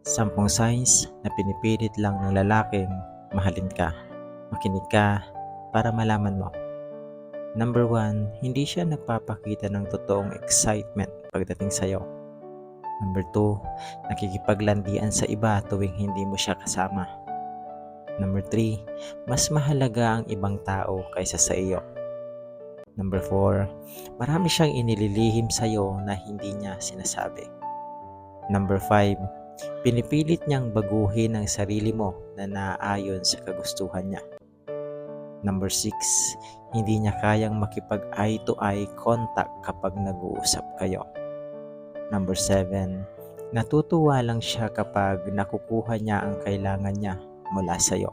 10 signs na pinipilit lang ng lalaking mahalin ka. Makinig ka para malaman mo. Number 1, hindi siya nagpapakita ng totoong excitement pagdating sa'yo. Number 2, nakikipaglandian sa iba tuwing hindi mo siya kasama. Number 3, mas mahalaga ang ibang tao kaysa sa iyo. Number 4, marami siyang inililihim sa'yo na hindi niya sinasabi. Number 5, pinipilit niyang baguhin ang sarili mo na naaayon sa kagustuhan niya. Number 6, hindi niya kayang makipag eye-to-eye contact kapag nag-uusap kayo. Number 7, natutuwa lang siya kapag nakukuha niya ang kailangan niya mula sa iyo.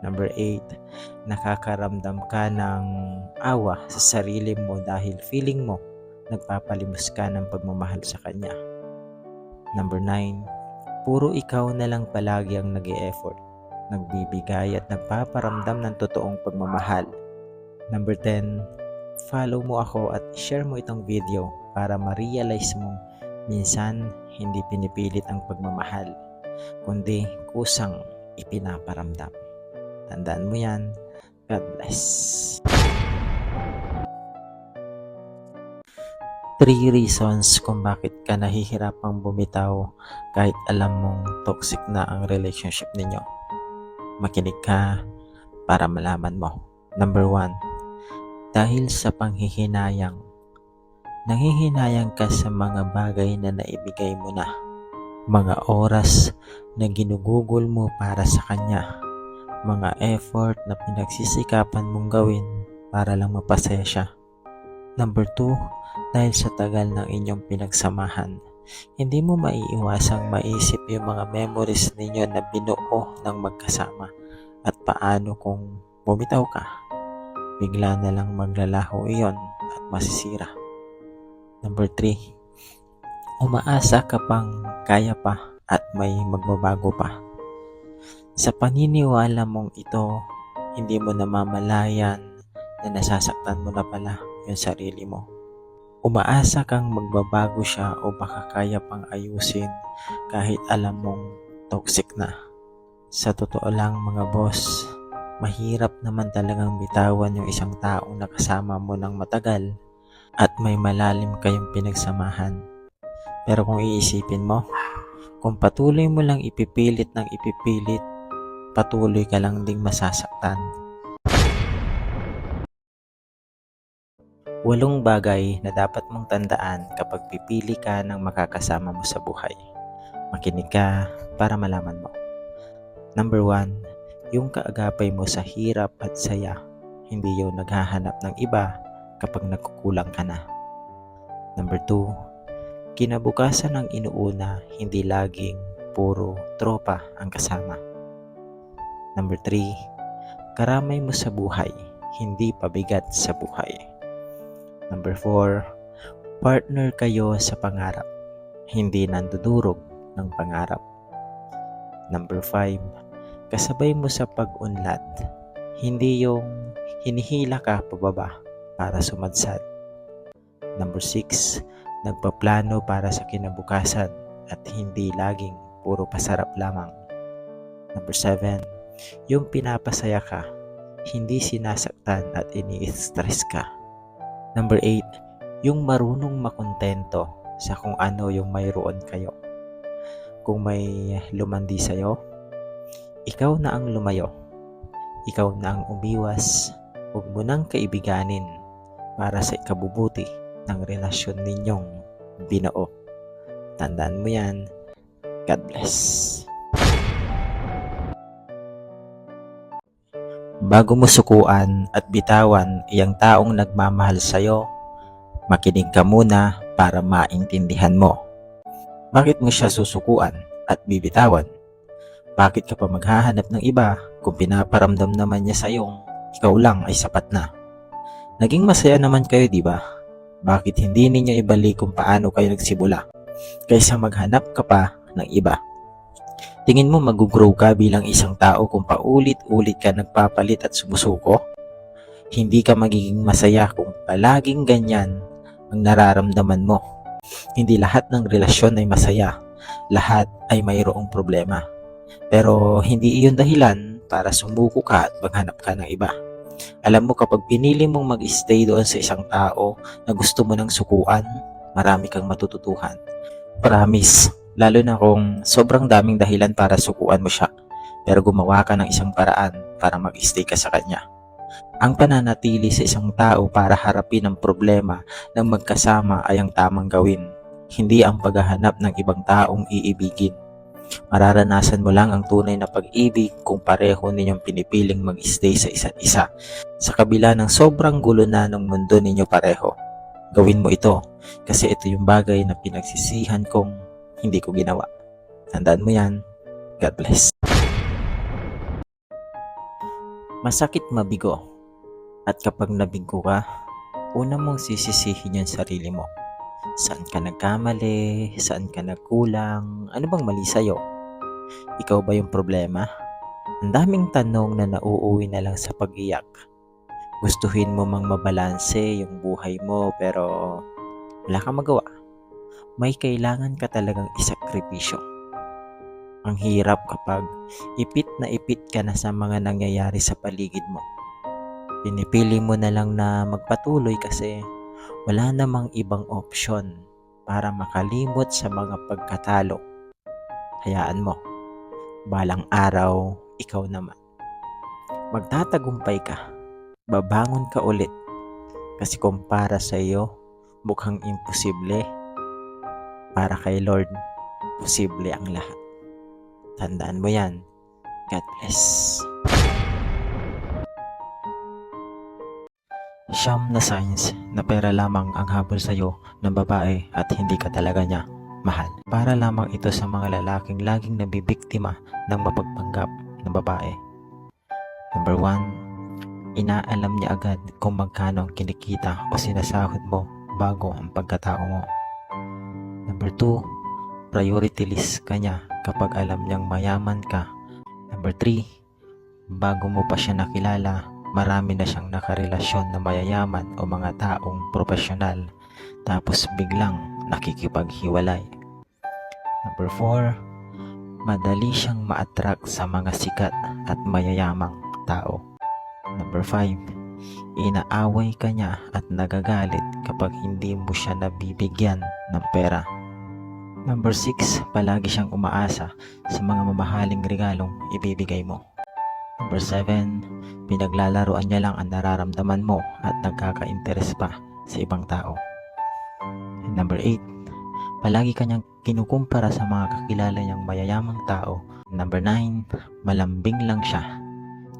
Number 8, nakakaramdam ka ng awa sa sarili mo dahil feeling mo nagpapalimos ka ng pagmamahal sa kanya. Number 9, puro ikaw na lang palagi ang nag-e-effort, nagbibigay at nagpaparamdam ng totoong pagmamahal. Number 10, follow mo ako at share mo itong video para ma-realize mo minsan hindi pinipilit ang pagmamahal, kundi kusang ipinaparamdam. Tandaan mo yan. God bless. 3 reasons kung bakit ka nahihirapang bumitaw kahit alam mong toxic na ang relationship ninyo. Makinig ka para malaman mo. Number 1, dahil sa panghihinayang. Nanghihinayang ka sa mga bagay na naibigay mo na. Mga oras na ginugugol mo para sa kanya. Mga effort na pinagsisikapan mong gawin para lang mapasaya siya. Number 2, dahil sa tagal ng inyong pinagsamahan, hindi mo maiiwasang maisip yung mga memories ninyo na binuo ng magkasama at paano kung bumitaw ka. Bigla na lang maglalaho iyon at masisira. Number 3, umaasa ka pang kaya pa at may magbabago pa. Sa paniniwala mong ito, hindi mo namamalayan na nasasaktan mo na pala yung sarili mo. Umaasa kang magbabago siya o baka kaya pang ayusin kahit alam mong toxic na. Sa totoo lang mga boss, mahirap naman talagang bitawan yung isang taong nakasama mo ng matagal at may malalim kayong pinagsamahan. Pero kung iisipin mo, kung patuloy mo lang ipipilit ng ipipilit, patuloy ka lang ding masasaktan. 8 bagay na dapat mong tandaan kapag pipili ka ng makakasama mo sa buhay. Makinig ka para malaman mo. Number 1, yung kaagapay mo sa hirap at saya, hindi yung naghahanap ng iba kapag nagkukulang ka na. Number 2, kinabukasan ng inuuna, hindi laging puro tropa ang kasama. Number 3, karamay mo sa buhay, hindi pabigat sa buhay. Number 4, partner kayo sa pangarap, hindi nandudurog ng pangarap. Number 5, kasabay mo sa pag-unlad, hindi yung hinihila ka pababa para sumadsad. Number 6, nagpaplano para sa kinabukasan at hindi laging puro pasarap lamang. Number 7, yung pinapasaya ka, hindi sinasaktan at ini-stress ka. Number 8, yung marunong makontento sa kung ano yung mayroon kayo. Kung may lumandi sa'yo, ikaw na ang lumayo. Ikaw na ang umiwas. Huwag mo nang kaibiganin para sa ikabubuti ng relasyon ninyong binuo. Tandaan mo yan. God bless. Bago mo sukuan at bitawan iyang taong nagmamahal sa'yo, makinig ka muna para maintindihan mo. Bakit mo siya susukuan at bibitawan? Bakit ka pa maghahanap ng iba kung pinaparamdam naman niya sa'yong ikaw lang ay sapat na? Naging masaya naman kayo, di ba? Bakit hindi ninyo ibalik kung paano kayo nagsimula kaysa maghanap ka pa ng iba? Tingin mo mag-grow ka bilang isang tao kung paulit-ulit ka nagpapalit at sumusuko? Hindi ka magiging masaya kung palaging ganyan ang nararamdaman mo. Hindi lahat ng relasyon ay masaya lahat ay mayroong problema. Pero hindi iyon dahilan para sumuko ka at maghanap ka ng iba. Alam mo, kapag pinili mong mag-stay doon sa isang tao na gusto mo ng sukuan, marami kang matututuhan. Promise, lalo na kung sobrang daming dahilan para sukuan mo siya, pero gumawa ka ng isang paraan para mag-stay ka sa kanya. Ang pananatili sa isang tao para harapin ang problema ng magkasama ay ang tamang gawin, hindi ang paghahanap ng ibang taong iibigin. Mararanasan mo lang ang tunay na pag-ibig kung pareho ninyong pinipiling mag-stay sa isa't isa. Sa kabila ng sobrang gulo na ng mundo ninyo pareho, gawin mo ito kasi ito yung bagay na pinagsisihan kong hindi ko ginawa. Tandaan mo yan. God bless. Masakit mabigo. At kapag nabigo ka, una mong sisisihin yung sarili mo. Saan ka nagkamali? Saan ka nagkulang? Ano bang mali sa'yo? Ikaw ba yung problema? Ang daming tanong na nauuwi na lang sa pag-iyak. Gustuhin mo mang mabalanse yung buhay mo pero wala kang magawa. May kailangan ka talagang isakripisyo. Ang hirap kapag ipit na ipit ka na sa mga nangyayari sa paligid mo. Pinipili mo na lang na magpatuloy kasi wala namang ibang opsyon para makalimot sa mga pagkatalo. Hayaan mo, balang araw, ikaw naman. Magtatagumpay ka, babangon ka ulit. Kasi kung para sa iyo, mukhang imposible. Para kay Lord, posible ang lahat. Tandaan mo yan. God bless. Siyam na signs na pera lamang ang habol sa'yo ng babae at hindi ka talaga niya mahal. Para lamang ito sa mga lalaking laging nabibiktima ng mapagpanggap ng babae. Number 1, inaalam niya agad kung magkano ang kinikita o sinasahod mo bago ang pagkatao mo. Number 2, priority list ka niya kapag alam niyang mayaman ka. Number 3, bago mo pa siya nakilala, marami na siyang nakarelasyon na mayayaman o mga taong profesional tapos biglang nakikipaghiwalay. Number 4, madali siyang ma-attract sa mga sikat at mayayamang tao. Number 5, inaaway ka niya at nagagalit kapag hindi mo siya nabibigyan ng pera. Number 6, palagi siyang umaasa sa mga mamahaling regalong ibibigay mo. Number 7, pinaglalaroan niya lang ang nararamdaman mo at nagkaka-interes pa sa ibang tao. And number 8, palagi kanyang kinukumpara sa mga kakilala niyang mayayamang tao. Number 9, malambing lang siya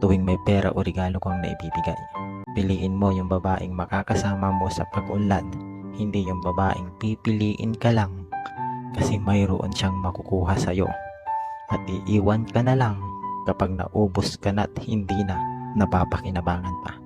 tuwing may pera o regalo kang naibibigay. Piliin mo yung babaeng makakasama mo sa pag-unlad, hindi yung babaeng pipiliin ka lang kasi mayroon siyang makukuha sa'yo at iiwan ka na lang kapag naubos ka na at hindi na napapakinabangan pa.